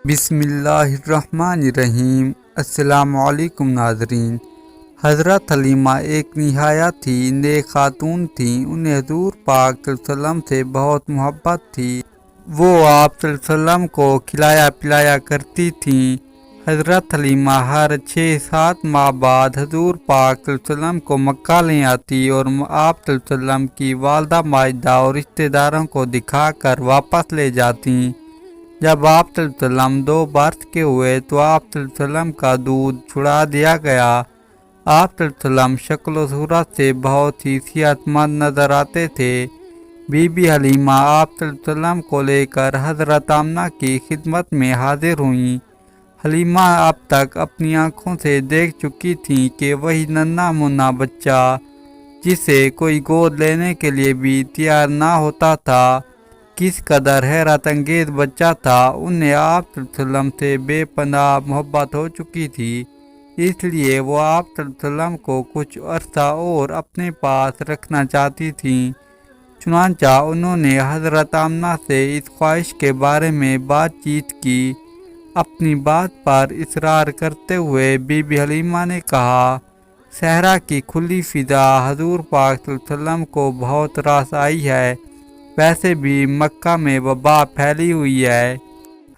بسم اللہ الرحمن الرحیم۔ السلام علیکم ناظرین۔ حضرت حلیمہ ایک نہایت ہی نیک خاتون تھیں۔ انہیں حضور پاک صلی اللہ علیہ وسلم سے بہت محبت تھی۔ وہ آپ صلی اللہ علیہ وسلم کو کھلایا پلایا کرتی تھیں۔ حضرت حلیمہ ہر 6-7 ماہ بعد حضور پاک صلی اللہ علیہ وسلم کو مکہ لے آتی اور آپ صلی اللہ علیہ وسلم کی والدہ ماجدہ اور رشتہ داروں کو دکھا کر واپس لے جاتی۔ جب آپ صلی اللہ علیہ وسلم 2 برس کے ہوئے تو آپ صلی اللہ علیہ وسلم کا دودھ چھڑا دیا گیا۔ آپ صلی اللہ علیہ وسلم شکل و صورت سے بہت ہی صحت مند نظر آتے تھے۔ بی بی حلیمہ آپ صلی اللہ علیہ وسلم کو لے کر حضرت آمنہ کی خدمت میں حاضر ہوئیں۔ حلیمہ اب تک اپنی آنکھوں سے دیکھ چکی تھیں کہ وہی ننھا منھا بچہ جسے کوئی گود لینے کے لیے بھی تیار نہ ہوتا تھا، کس قدر حیرت انگیز بچہ تھا۔ انہیں آپ صلی اللہ علیہ وسلم سے بے پناہ محبت ہو چکی تھی، اس لیے وہ آپ صلی اللہ علیہ وسلم کو کچھ عرصہ اور اپنے پاس رکھنا چاہتی تھیں۔ چنانچہ انہوں نے حضرت آمنہ سے اس خواہش کے بارے میں بات چیت کی۔ اپنی بات پر اصرار کرتے ہوئے بی بی حلیمہ نے کہا، صحرا کی کھلی فضا حضور پاک صلی اللہ علیہ وسلم کو بہت راس آئی ہے، ویسے بھی مکہ میں وبا پھیلی ہوئی ہے۔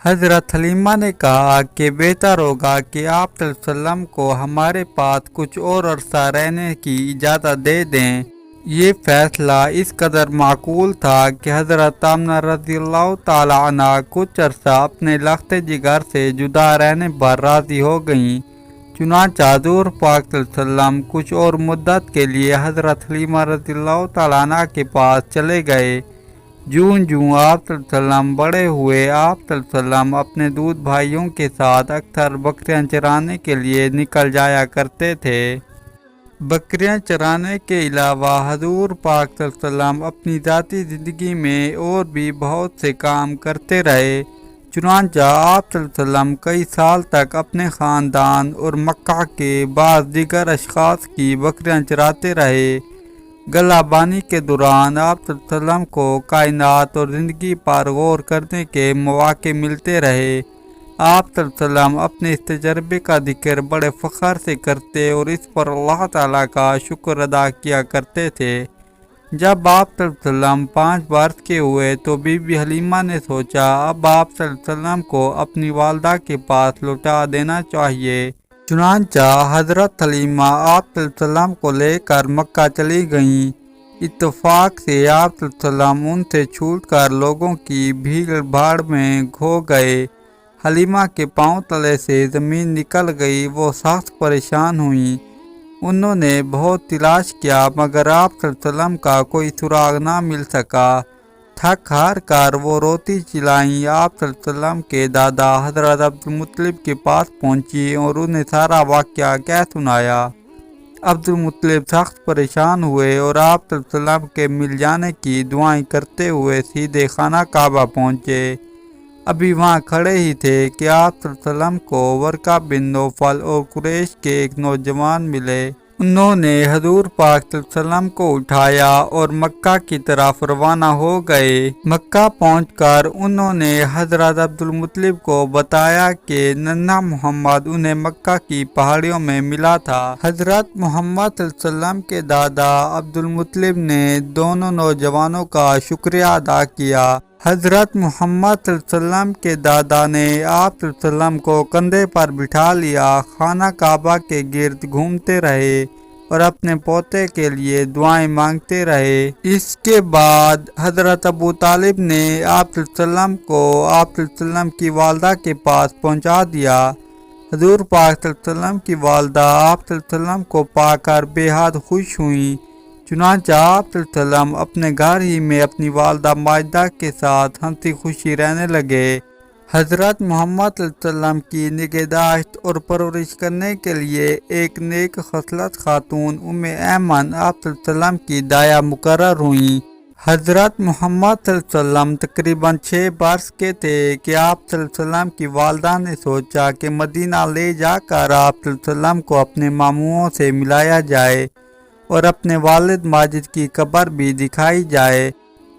حضرت حلیمہ نے کہا کہ بہتر ہوگا کہ آپ صلی اللہ علیہ وسلم کو ہمارے پاس کچھ اور عرصہ رہنے کی اجازت دے دیں۔ یہ فیصلہ اس قدر معقول تھا کہ حضرت آمنہ رضی اللہ تعالی عنہ کچھ عرصہ اپنے لخت جگر سے جدا رہنے پر راضی ہو گئیں۔ چنانچہ حضور پاک صلی اللہ علیہ وسلم کچھ اور مدت کے لیے حضرت حلیمہ رضی اللہ تعالی عنہ کے پاس چلے گئے۔ جوں جوں آپ صلی اللہ علیہ وسلم بڑے ہوئے، آپ صلی اللہ علیہ وسلم اپنے دودھ بھائیوں کے ساتھ اکثر بکریاں چرانے کے لیے نکل جایا کرتے تھے۔ بکریاں چرانے کے علاوہ حضور پاک صلی اللہ علیہ وسلم اپنی ذاتی زندگی میں اور بھی بہت سے کام کرتے رہے۔ چنانچہ آپ صلی اللہ علیہ وسلم کئی سال تک اپنے خاندان اور مکہ کے بعض دیگر اشخاص کی بکریاں چراتے رہے۔ گلہ بانی کے دوران آپ صلی اللہ علیہ وسلم کو کائنات اور زندگی پر غور کرنے کے مواقع ملتے رہے۔ آپ صلی اللہ علیہ وسلم اپنے اس تجربے کا ذکر بڑے فخر سے کرتے اور اس پر اللہ تعالیٰ کا شکر ادا کیا کرتے تھے۔ جب آپ صلی اللہ علیہ وسلم 5 برس کے ہوئے تو بی بی حلیمہ نے سوچا اب آپ صلی اللہ علیہ وسلم کو اپنی والدہ کے پاس لوٹا دینا چاہیے۔ چنانچہ حضرت حلیمہ آپ صلی اللہ علیہ وسلم کو لے کر مکہ چلی گئیں۔ اتفاق سے آپ صلی اللہ علیہ وسلم ان سے چھوٹ کر لوگوں کی بھیڑ بھاڑ میں کھو گئے۔ حلیمہ کے پاؤں تلے سے زمین نکل گئی، وہ سخت پریشان ہوئیں۔ انہوں نے بہت تلاش کیا مگر آپ صلی اللہ علیہ وسلم کا کوئی سراغ نہ مل سکا۔ تھک ہار کر وہ روتی چلائیں آپ صلی اللہ علیہ وسلم کے دادا حضرت عبدالمطلب کے پاس پہنچی اور انہیں سارا واقعہ کہہ سنایا۔ عبدالمطلب سخت پریشان ہوئے اور آپ صلی اللہ علیہ وسلم کے مل جانے کی دعائیں کرتے ہوئے سیدھے خانہ کعبہ پہنچے۔ ابھی وہاں کھڑے ہی تھے کہ آپ صلی اللہ علیہ وسلم کو ورقہ بن نوفل اور قریش کے ایک نوجوان ملے۔ انہوں نے حضور پاک صلی اللہ علیہ وسلم کو اٹھایا اور مکہ کی طرف روانہ ہو گئے۔ مکہ پہنچ کر انہوں نے حضرت عبدالمطلب کو بتایا کہ ننھا محمد انہیں مکہ کی پہاڑیوں میں ملا تھا۔ حضرت محمد صلی اللہ علیہ وسلم کے دادا عبدالمطلب نے دونوں نوجوانوں کا شکریہ ادا کیا۔ حضرت محمد صلی اللہ علیہ وسلم کے دادا نے آپ صلی اللہ علیہ وسلم کو کندھے پر بٹھا لیا، خانہ کعبہ کے گرد گھومتے رہے اور اپنے پوتے کے لیے دعائیں مانگتے رہے۔ اس کے بعد حضرت ابو طالب نے آپ صلی اللہ علیہ وسلم کو آپ صلی اللہ علیہ وسلم کی والدہ کے پاس پہنچا دیا۔ حضور پاک صلی اللہ علیہ وسلم کی والدہ آپ صلی اللہ علیہ وسلم کو پا کر بے حد خوش ہوئیں۔ چنانچہ آپ صلی اللہ علیہ وسلم اپنے گھر ہی میں اپنی والدہ ماجدہ کے ساتھ ہنسی خوشی رہنے لگے۔ حضرت محمد صلی اللہ علیہ وسلم کی نگہداشت اور پرورش کرنے کے لیے ایک نیک خصلت خاتون ام ایمن آپ صلی اللہ علیہ وسلم کی دایا مقرر ہوئیں۔ حضرت محمد صلی اللہ علیہ وسلم تقریباً 6 برس کے تھے کہ آپ صلی اللہ علیہ وسلم کی والدہ نے سوچا کہ مدینہ لے جا کر آپ صلی اللہ علیہ وسلم کو اپنے ماموؤں سے ملایا جائے اور اپنے والد ماجد کی قبر بھی دکھائی جائے۔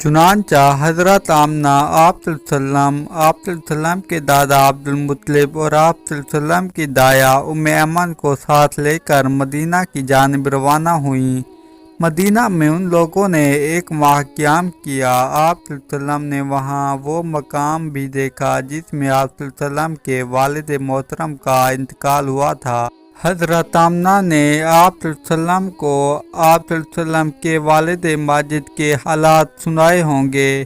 چنانچہ حضرت آمنہ آپ صلی اللہ علیہ وسلم کے دادا عبد المطلب اور آپ صلی اللہ علیہ وسلم کی دایا ام ایمن کو ساتھ لے کر مدینہ کی جانب روانہ ہوئیں۔ مدینہ میں ان لوگوں نے ایک ماہ قیام کیا۔ آپ صلی اللہ علیہ وسلم نے وہاں وہ مقام بھی دیکھا جس میں آپ صلی اللہ علیہ وسلم کے والد محترم کا انتقال ہوا تھا۔ حضرت آمنہ نے آپ صلی اللہ علیہ وسلم کو آپ صلی اللہ علیہ وسلم کے والد ماجد کے حالات سنائے ہوں گے۔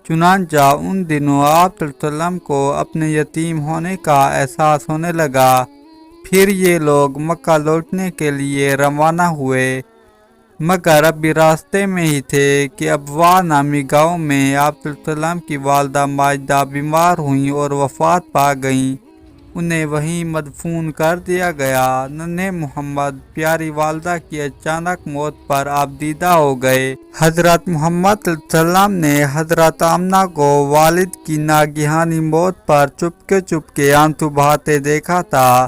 چنانچہ ان دنوں آپ صلی اللہ علیہ وسلم کو اپنے یتیم ہونے کا احساس ہونے لگا۔ پھر یہ لوگ مکہ لوٹنے کے لیے روانہ ہوئے، مگر ابھی راستے میں ہی تھے کہ ابواء نامی گاؤں میں آپ صلی اللہ علیہ وسلم کی والدہ ماجدہ بیمار ہوئیں اور وفات پا گئیں۔ انہیں وہیں مدفون کر دیا گیا۔ ننھے محمد پیاری والدہ کی اچانک موت پر آپ دیدہ ہو گئے۔ حضرت محمد صلی اللہ علیہ وسلم نے حضرت آمنہ کو والد کی ناگہانی موت پر چپکے آنسو بہاتے دیکھا تھا۔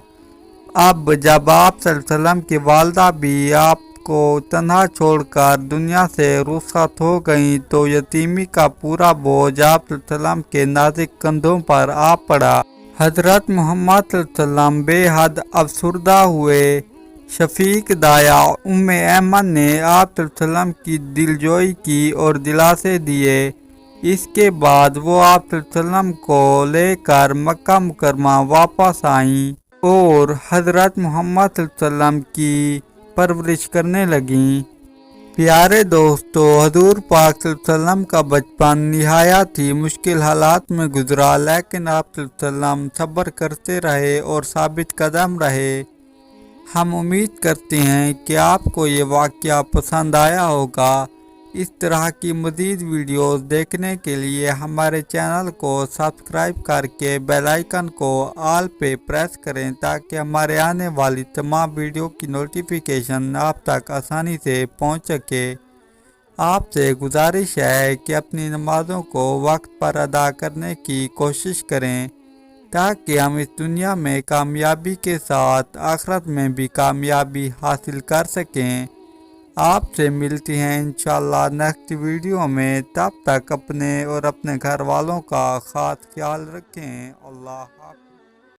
اب جب آپ صلی اللہ علیہ وسلم کی والدہ بھی آپ کو تنہا چھوڑ کر دنیا سے رخصت ہو گئیں تو یتیمی کا پورا بوجھ آپ صلی اللہ علیہ وسلم کے نازک کندھوں پر آ پڑا۔ حضرت محمد صلی اللہ علیہ وسلم بے حد افسردہ ہوئے۔ شفیق دایا ام ایمن نے آپ صلی اللہ علیہ وسلم کی دلجوئی کی اور دلاسے دیے۔ اس کے بعد وہ آپ صلی اللہ علیہ وسلم کو لے کر مکہ مکرمہ واپس آئیں اور حضرت محمد صلی اللہ علیہ وسلم کی پرورش کرنے لگیں۔ پیارے دوستو، حضور پاک صلی اللہ علیہ وسلم کا بچپن نہایت ہی مشکل حالات میں گزرا، لیکن آپ صلی اللہ علیہ وسلم صبر کرتے رہے اور ثابت قدم رہے۔ ہم امید کرتے ہیں کہ آپ کو یہ واقعہ پسند آیا ہوگا۔ اس طرح کی مزید ویڈیوز دیکھنے کے لیے ہمارے چینل کو سبسکرائب کر کے بیل آئیکن کو آل پہ پریس کریں تاکہ ہمارے آنے والی تمام ویڈیو کی نوٹیفیکیشن آپ تک آسانی سے پہنچ سکے۔ آپ سے گزارش ہے کہ اپنی نمازوں کو وقت پر ادا کرنے کی کوشش کریں تاکہ ہم اس دنیا میں کامیابی کے ساتھ آخرت میں بھی کامیابی حاصل کر سکیں۔ آپ سے ملتی ہیں انشاءاللہ نیکسٹ ویڈیو میں، تب تک اپنے اور اپنے گھر والوں کا خاص خیال رکھیں۔ اللہ حافظ۔